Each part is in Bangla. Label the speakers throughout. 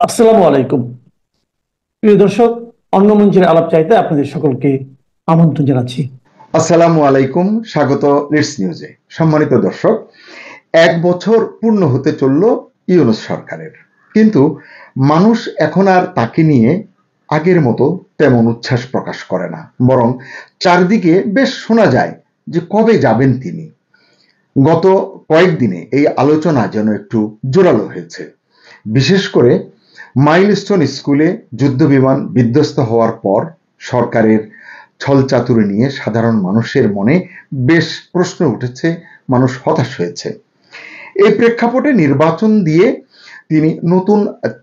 Speaker 1: আসসালামু আলাইকুম। প্রিয় দর্শক, অন্য মঞ্চের আলাপ চাইতে আপনাদের সকলকে আমন্ত্রণ জানাচ্ছি।
Speaker 2: আসসালামু আলাইকুম, স্বাগত লিডস নিউজে। সম্মানিত দর্শক, 1 বছর পূর্ণ হতে চলল ইউনূস সরকারের, কিন্তু মানুষ এখন আর তাকে নিয়ে আগের মতো তেমন উচ্ছ্বাস প্রকাশ করে না, বরং চারদিকে বেশ শোনা যায় যে কবে যাবেন তিনি। গত কয়েকদিনে এই আলোচনা যেন একটু জোরালো হয়েছে। বিশেষ করে মাইলস্টোন স্কুলে যুদ্ধবিমান বিধ্বস্ত হওয়ার পর সরকারের ছলচাতুরি নিয়ে সাধারণ মানুষের মনে বেশ প্রশ্ন উঠেছে, মানুষ হতাশ হয়েছে। এই প্রেক্ষাপটে নির্বাচন দিয়ে তিনি নতুন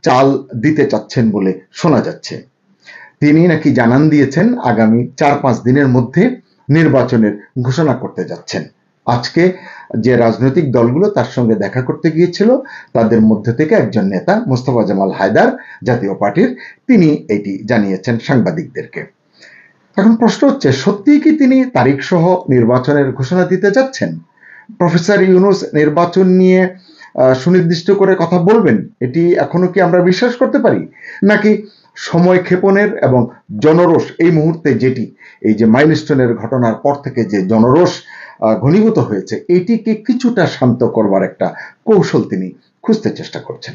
Speaker 2: চাল দিতে চাচ্ছেন বলে শোনা যাচ্ছে। তিনি নাকি জানান দিয়েছেন আগামী 4-5 দিনের মধ্যে নির্বাচনের ঘোষণা করতে যাচ্ছেন। আজকে যে রাজনৈতিক দলগুলো তার সঙ্গে দেখা করতে গিয়েছিল, তাদের মধ্যে থেকে একজন নেতা মোস্তফা জামাল হায়দার, জাতীয় পার্টির, তিনি এটি জানিয়েছেন সাংবাদিকদেরকে। এখন প্রশ্ন হচ্ছে, সত্যিই কি তিনি তারিখ সহ নির্বাচনের ঘোষণা দিতে যাচ্ছেন? প্রফেসর ইউনূস নির্বাচন নিয়ে সুনির্দিষ্ট করে কথা বলবেন, এটি এখনো কি আমরা বিশ্বাস করতে পারি? নাকি সময় ক্ষেপণের এবং জনরোষ এই মুহূর্তে যেটি, এই যে মাইলস্টোনের ঘটনার পর থেকে যে জনরোষ ঘনীভূত হয়েছে, এটিকে কিছুটা শান্ত করবার একটা কৌশল তিনি খুঁজতে চেষ্টা করছেন।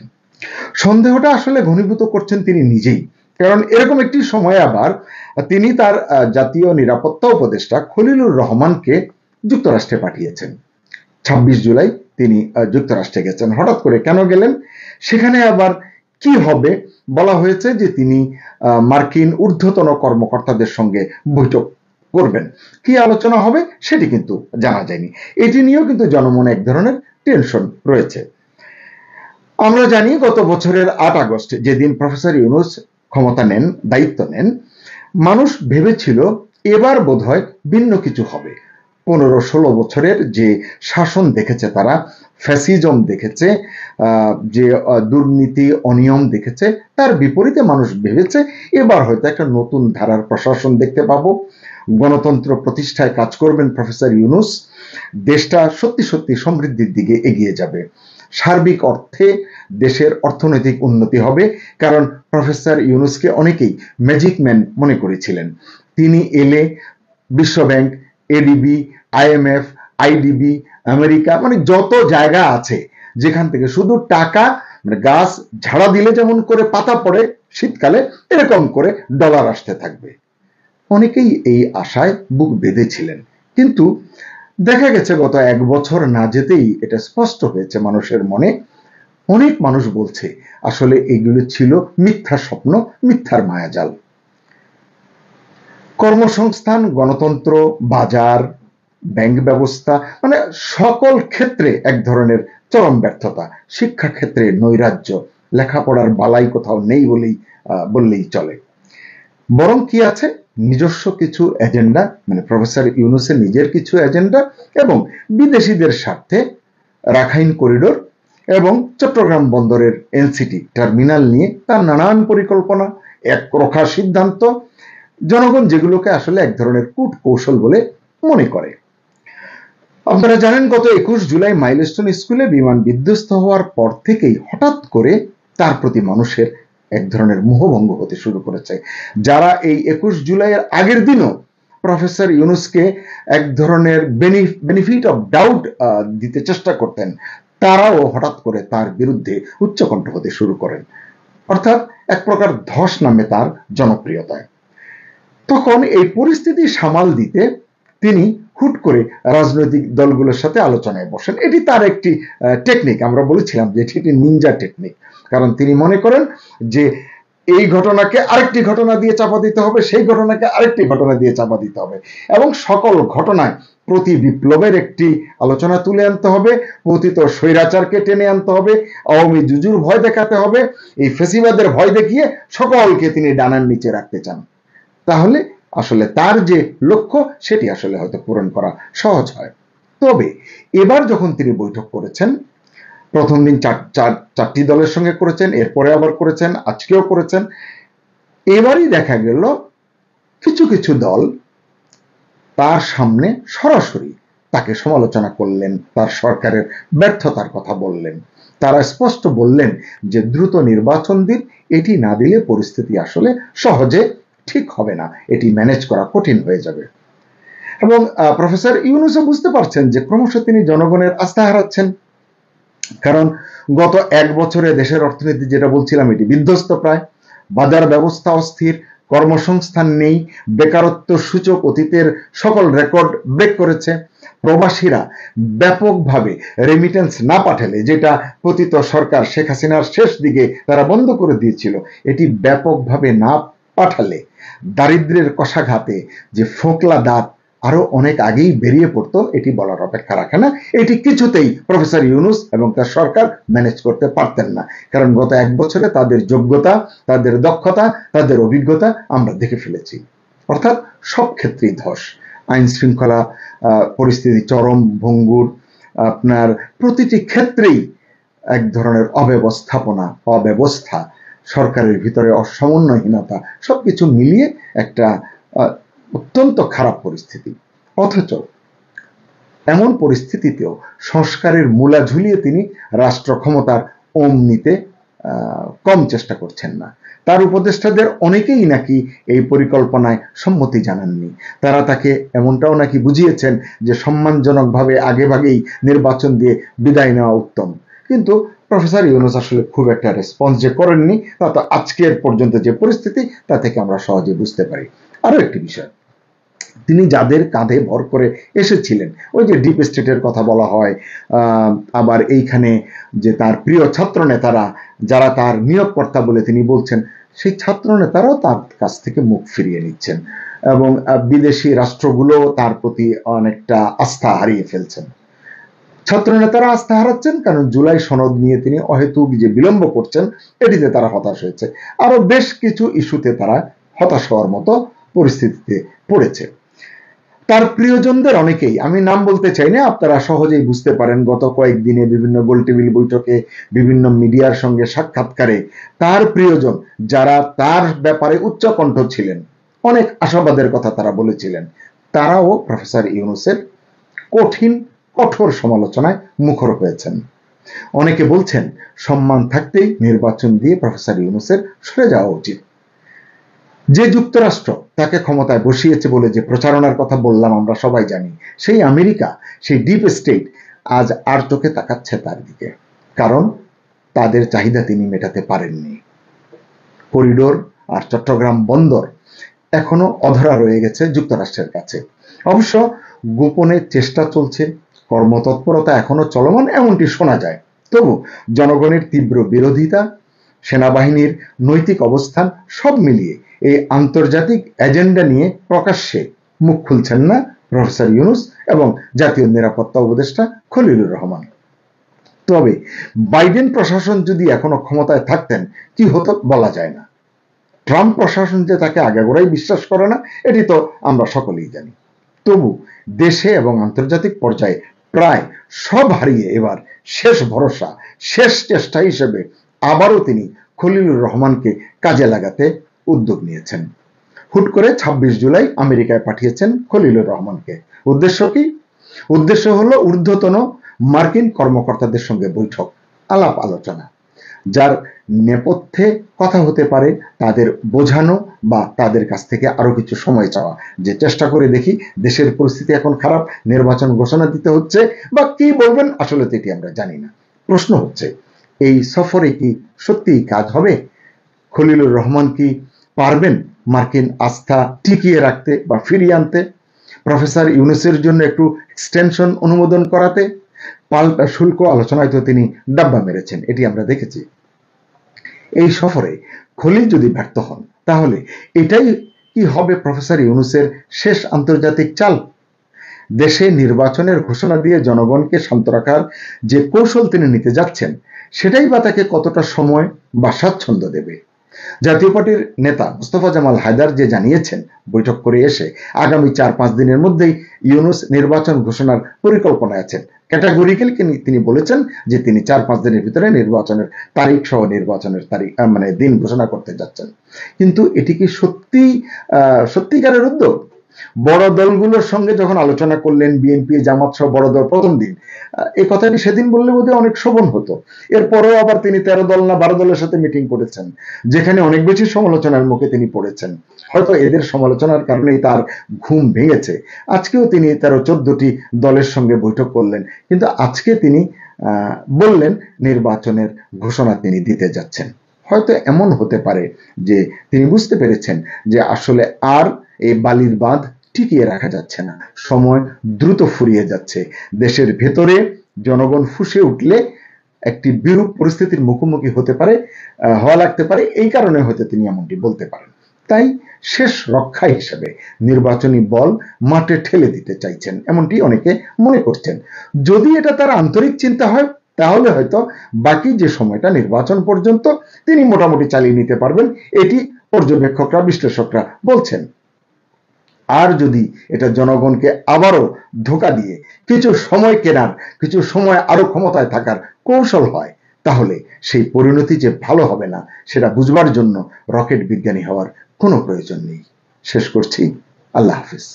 Speaker 2: সন্দেহটা আসলে ঘনীভূত করছেন তিনি নিজেই, কারণ এরকম একটি সময় আবার তিনি তার জাতীয় নিরাপত্তা উপদেষ্টা খলিলুর রহমানকে যুক্তরাষ্ট্রে পাঠিয়েছেন। 26 জুলাই তিনি যুক্তরাষ্ট্রে গেছেন। হঠাৎ করে কেন গেলেন? সেখানে আবার কি হবে? বলা হয়েছে যে তিনি মার্কিন ঊর্ধ্বতন কর্মকর্তাদের সঙ্গে বৈঠক করবেন। কি আলোচনা হবে সেটি কিন্তু জানা যায়নি। এটি নিয়েও কিন্তু জনমনে এক ধরনের টেনশন রয়েছে। আমরা জানি গত বছরের 8 আগস্ট যেদিন প্রফেসর ইউনূস ক্ষমতা নেন, দায়িত্ব নেন, মানুষ ভেবেছিল এবার বোধহয় ভিন্ন কিছু হবে। 15-16 বছরের যে শাসন দেখেছে তারা, ফ্যাসিজম দেখেছে, যে দুর্নীতি অনিয়ম দেখেছে, তার বিপরীতে মানুষ ভেবেছে এবার হয়তো একটা নতুন ধারার প্রশাসন দেখতে পাবো, গণতন্ত্র প্রতিষ্ঠায় কাজ করবেন প্রফেসর ইউনূস, দেশটা সত্যি সত্যি সমৃদ্ধির দিকে এগিয়ে যাবে, সার্বিক অর্থে দেশের অর্থনৈতিক উন্নতি হবে। কারণ প্রফেসর ইউনূসকে অনেকেই ম্যাজিক ম্যান মনে করেছিলেন। তিনি এলে বিশ্বব্যাংক, এডিবি, আইএমএফ, আইডিবি, আমেরিকা, মানে যত জায়গা আছে যেখান থেকে শুধু টাকা, মানে গাছ ঝাড়া দিলে যেমন করে পাতা পড়ে শীতকালে, এরকম করে ডলার আসতে থাকবে। অনেকেই এই আশায় বুক বেঁধেছিলেন, কিন্তু দেখা গেছে গত 1 বছর না যেতেই এটা স্পষ্ট হয়েছে মানুষের মনে। অনেক মানুষ বলছে আসলে এগুলো ছিল মিথ্যা স্বপ্ন, মিথ্যার মায়াজাল। কর্মসংস্থান, গণতন্ত্র, বাজার, ব্যাংক ব্যবস্থা, মানে সকল ক্ষেত্রে এক ধরনের চরম ব্যর্থতা। শিক্ষা ক্ষেত্রে নৈরাজ্য, লেখাপড়ার বালাই কোথাও নেই বললেই চলে। বরং কি আছে, নিজস্ব কিছু এজেন্ডা, মানে প্রফেসর ইউনূসের নিজের কিছু এজেন্ডা, এবং বিদেশিদের স্বার্থে রাখাইন করিডোর এবং চট্টগ্রাম বন্দরের এনসিটি টার্মিনাল নিয়ে তার নানান পরিকল্পনা, একরোখা সিদ্ধান্ত, জনগণ যেগুলোকে আসলে এক ধরনের কূট কৌশল বলে মনে করে। আপনারা জানেন গত 21 জুলাই মাইলস্টোন স্কুলে বিমান বিধ্বস্ত হওয়ার পর থেকেই হঠাৎ করে তার প্রতি মানুষের এক ধরনের মোহভঙ্গ হতে শুরু করেছে। যারা এই 21 জুলাইয়ের আগের দিনও প্রফেসর ইউনূসকে এক ধরনের বেনিফিট অফ ডাউট দিতে চেষ্টা করতেন, তারাও হঠাৎ করে তার বিরুদ্ধে উচ্চকণ্ঠ হতে শুরু করেন। অর্থাৎ এক প্রকার ধস নামে তার জনপ্রিয়তায়। তখন এই পরিস্থিতি সামাল দিতে তিনি হুট করে রাজনৈতিক দলগুলোর সাথে আলোচনায় বসেন। এটি তার একটি টেকনিক, আমরা বলেছিলাম যে এটি একটি নিনজা টেকনিক। কারণ তিনি মনে করেন যে এই ঘটনাকে আরেকটি ঘটনা দিয়ে চাপা দিতে হবে, সেই ঘটনাকে আরেকটি ঘটনা দিয়ে চাপা দিতে হবে, এবং সকল ঘটনায় প্রতি বিপ্লবের একটি আলোচনা তুলে আনতে হবে, পতিত স্বৈরাচারকে টেনে আনতে হবে, আওয়ামী জুজুর ভয় দেখাতে হবে। এই ফেসিবাদের ভয় দেখিয়ে সকলকে তিনি ডানার নিচে রাখতে চান। তাহলে আসলে তার যে লক্ষ্য সেটি আসলে হয়তো পূরণ করা সহজ হয়। তবে এবার যখন তিনি বৈঠক করেছেন, প্রথম দিন চারটি দলের সঙ্গে করেছেন, এরপরে আবার করেছেন, আজকেও করেছেন, এবারই দেখা গেল কিছু কিছু দল তার সামনে সরাসরি তাকে সমালোচনা করলেন, তার সরকারের ব্যর্থতার কথা বললেন। তারা স্পষ্ট বললেন যে দ্রুত নির্বাচন দিন, এটি না দিলে পরিস্থিতি আসলে সহজে ঠিক হবে না, এটি ম্যানেজ করা কঠিন হয়ে যাবে। এবং প্রফেসর ইউনূসও বুঝতে পারছেন যে ক্রমশ তিনি জনগণের আস্থা হারাচ্ছেন, কারণ গত এক বছরে দেশের অর্থনীতি, যেটা বলছিলাম, এটি বিধ্বস্ত প্রায়, বাজার ব্যবস্থা অস্থির, কর্মসংস্থান নেই, বেকারত্ব সূচক অতীতের সকল রেকর্ড ব্রেক করেছে, প্রবাসীরা ব্যাপকভাবে রেমিটেন্স না পাঠালে, যেটা পতিত সরকার শেখ হাসিনার শেষ দিকে তারা বন্ধ করে দিয়েছিল, এটি ব্যাপকভাবে না পাঠালে দারিদ্র্যের কষাঘাতে যে ফোকলা দাঁত আরো অনেক আগেই বেরিয়ে পড়তো, এটি বলার অপেক্ষা রাখে না। এটি কিছুতেই প্রফেসর ইউনূস এবং তার সরকার ম্যানেজ করতে পারতেন না, কারণ গত এক বছরে তাদের যোগ্যতা, তাদের দক্ষতা, তাদের অভিজ্ঞতা আমরা দেখে ফেলেছি। অর্থাৎ সব ক্ষেত্রেই ধস, আইন শৃঙ্খলা পরিস্থিতি চরম ভঙ্গুর, আপনার প্রতিটি ক্ষেত্রেই এক ধরনের অব্যবস্থাপনা, অব্যবস্থা, সরকারের ভিতরে অসমন্বয়হীনতা, সবকিছু মিলিয়ে একটা অত্যন্ত খারাপ পরিস্থিতি। অথচ এমন পরিস্থিতিতেও সংস্কারের মূলা ঝুলিয়ে তিনি রাষ্ট্র ক্ষমতার ওম নিতে কম চেষ্টা করছেন না। তার উপদেষ্টাদের অনেকেই নাকি এই পরিকল্পনায় সম্মতি জানাননি। তারা তাকে এমনটাও নাকি বুঝিয়েছেন যে সম্মানজনকভাবে আগেভাগেই নির্বাচন দিয়ে বিদায় নেওয়া উত্তম। কিন্তু প্রফেসর ইউনূস আসলে খুব একটা রেসপন্স যে করেননি, তা তো আজকের পর্যন্ত যে পরিস্থিতি তা থেকে আমরা সহজে বুঝতে পারি। আরো একটি বিষয়, তিনি যাদের কাঁধে ভর করে এসেছিলেন, ওই যে ডিপ স্টেটের কথা বলা হয়, আবার এইখানে যে তার প্রিয় ছাত্র নেতারা, যারা তার নিয়োগকর্তা বলে তিনি বলছেন, সেই ছাত্র নেতারাও তার কাছ থেকে মুখ ফিরিয়ে নিচ্ছেন এবং বিদেশি রাষ্ট্রগুলো তার প্রতি অনেকটা আস্থা হারিয়ে ফেলছেন। ছাত্র নেতারা আস্থা হারাচ্ছেন কারণ জুলাই সনদ নিয়ে তিনি অহেতুক যে বিলম্ব করছেন, এটিতে তারা হতাশ হয়েছে। আরো বেশ কিছু ইস্যুতে তারা হতাশ হওয়ার মতো পরিস্থিতিতে পড়েছে। তার প্রিয়জনদের অনেকেই, আমি নাম বলতে চাই না, আপনারা সহজেই বুঝতে পারেন, গত কয়েকদিনে বিভিন্ন গোলটেবিল বৈঠকে, বিভিন্ন মিডিয়ার সঙ্গে সাক্ষাৎকারে তার প্রিয়জন যারা তার ব্যাপারে উচ্চকণ্ঠ ছিলেন, অনেক আশাবাদের কথা তারা বলেছিলেন, তারাও প্রফেসর ইউনূসের কঠোর সমালোচনায় মুখর হয়েছেন। অনেকে বলছেন সম্মান থাকতেই নির্বাচন দিয়ে প্রফেসর ইউনূসের সরে যাওয়া উচিত। যে যুক্তরাষ্ট্র তাকে ক্ষমতায় বসিয়েছে বলে যে প্রচারণার কথা বললাম আমরা সবাই জানি, সেই আমেরিকা, সেই ডিপ স্টেট আজ আর চোখে তাকাচ্ছে তার দিকে, কারণ তাদের চাহিদা তিনি মেটাতে পারেননি। করিডোর আর চট্টগ্রাম বন্দর এখনো অধরা রয়ে গেছে যুক্তরাষ্ট্রের কাছে। অবশ্য গোপনে চেষ্টা চলছে, কর্মতৎপরতা এখনো চলমান এমনটি শোনা যায়। তবু জনগণের তীব্র বিরোধিতা, সেনাবাহিনীর নৈতিক অবস্থান, সব মিলিয়ে এই আন্তর্জাতিক এজেন্ডা নিয়ে প্রকাশ্যে মুখ খুলছেন না প্রফেসর ইউনূস এবং জাতীয় নিরাপত্তা উপদেষ্টা খলিলুর রহমান। তবে বাইডেন প্রশাসন যদি এখনো ক্ষমতায় থাকতেন কি হতো বলা যায় না। ট্রাম্প প্রশাসন যে তাকে আগাগোড়াই বিশ্বাস করে না, এটি তো আমরা সকলেই জানি। তবু দেশে এবং আন্তর্জাতিক পর্যায়ে প্রায় সব হারিয়ে এবার শেষ ভরসা, শেষ চেষ্টা হিসেবে আবারও তিনি খলিলুর রহমানকে কাজে লাগাতে উদ্যোগ নিয়েছেন। হুট করে 26 জুলাই আমেরিকায় পাঠিয়েছেন খলিলুর রহমানকে। উদ্দেশ্য কি? উদ্দেশ্য হলো ঊর্ধ্বতন মার্কিন কর্মকর্তাদের সঙ্গে বৈঠক, আলাপ আলোচনা, যার নেপথ্যে কথা হতে পারে তাদের বোঝানো বা তাদের কাছ থেকে আরো কিছু সময় চাওয়া, যে চেষ্টা করে দেখি, দেশের পরিস্থিতি এখন খারাপ, নির্বাচন ঘোষণা দিতে হচ্ছে, বা কি বলবেন আসলে তো এটি আমরা জানি না। প্রশ্ন হচ্ছে এই সফরে কি সত্যিই কাজ হবে? খলিলুর রহমান কি পারবেন মার্কিন আস্থা টিকিয়ে রাখতে বা ফিরিয়ে আনতে? প্রফেসর ইউনূসের জন্য একটু এক্সটেনশন অনুমোদন করাতে? পাল্টা শুল্ক আলোচনায় তো তিনি ডাব্বা মেরেছেন, এটি আমরা দেখেছি। এই সফরে খলিল যদি ব্যর্থ হন, তাহলে এটাই কি হবে প্রফেসর ইউনূসের শেষ আন্তর্জাতিক চাল? দেশে নির্বাচনের ঘোষণা দিয়ে জনগণকে শান্ত রাখার যে কৌশল তিনি নিতে যাচ্ছেন, সেটাই বা তাকে কতটা সময় বা স্বাচ্ছন্দ্য দেবে? জাতীয় পার্টির নেতা মোস্তফা জামাল হায়দার যে জানিয়েছেন বৈঠক করে এসে, আগামী 4-5 দিনের মধ্যেই ইউনূস নির্বাচন ঘোষণার পরিকল্পনায় আছেন। ক্যাটাগরিক্যালি তিনি বলেছেন যে তিনি 4-5 দিনের ভিতরে নির্বাচনের তারিখ সহ নির্বাচনের তারিখ দিন ঘোষণা করতে যাচ্ছেন। কিন্তু এটি কি সত্যিকারের উদ্যোগ? বড় দলগুলোর সঙ্গে যখন আলোচনা করলেন, বিএনপি জামাত সহ বড় দল প্রথম দিন, এই কথাটি সেদিন বললে বোধহয় অনেক শোভন হতো। এরপরেও আবার তিনি 13 দল না 12 দলের সাথে মিটিং করেছেন, যেখানে অনেক বেশি সমালোচনার মুখে তিনি পড়েছেন। হয়তো এদের সমালোচনার কারণেই তার ঘুম ভেঙেছে। আজকেও তিনি 13-14টি দলের সঙ্গে বৈঠক করলেন, কিন্তু আজকে তিনি বললেন নির্বাচনের ঘোষণা তিনি দিতে যাচ্ছেন। হয়তো এমন হতে পারে যে তিনি বুঝতে পেরেছেন যে আসলে আর এই বালির বাঁধ টিকিয়ে রাখা যাচ্ছে না, সময় দ্রুত ফুরিয়ে যাচ্ছে। দেশের ভেতরে জনগণ ফুঁসে উঠলে একটি বিরূপ পরিস্থিতির মুখোমুখি হওয়া লাগতে পারে, এই কারণে হয়তো তিনি এমনটি বলতে পারেন। তাই শেষ রক্ষা হিসেবে নির্বাচনী বল মাঠে ঠেলে দিতে চাইছেন, এমনটি অনেকে মনে করছেন। যদি এটা তার আন্তরিক চিন্তা হয়, তাহলে হয়তো বাকি যে সময়টা নির্বাচন পর্যন্ত তিনি মোটামুটি চালিয়ে নিতে পারবেন, এটি পর্যবেক্ষকরা বিশ্লেষকরা বলছেন। আর যদি এটা জনগণকে আবারও ধোঁকা দিয়ে কিছু সময় কেনার, কিছু সময় আরো ক্ষমতায় থাকার কৌশল হয়, তাহলে সেই পরিণতি যে ভালো হবে না সেটা বুঝবার জন্য রকেট বিজ্ঞানী হওয়ার কোনো প্রয়োজন নেই। শেষ করছি, আল্লাহ হাফিজ।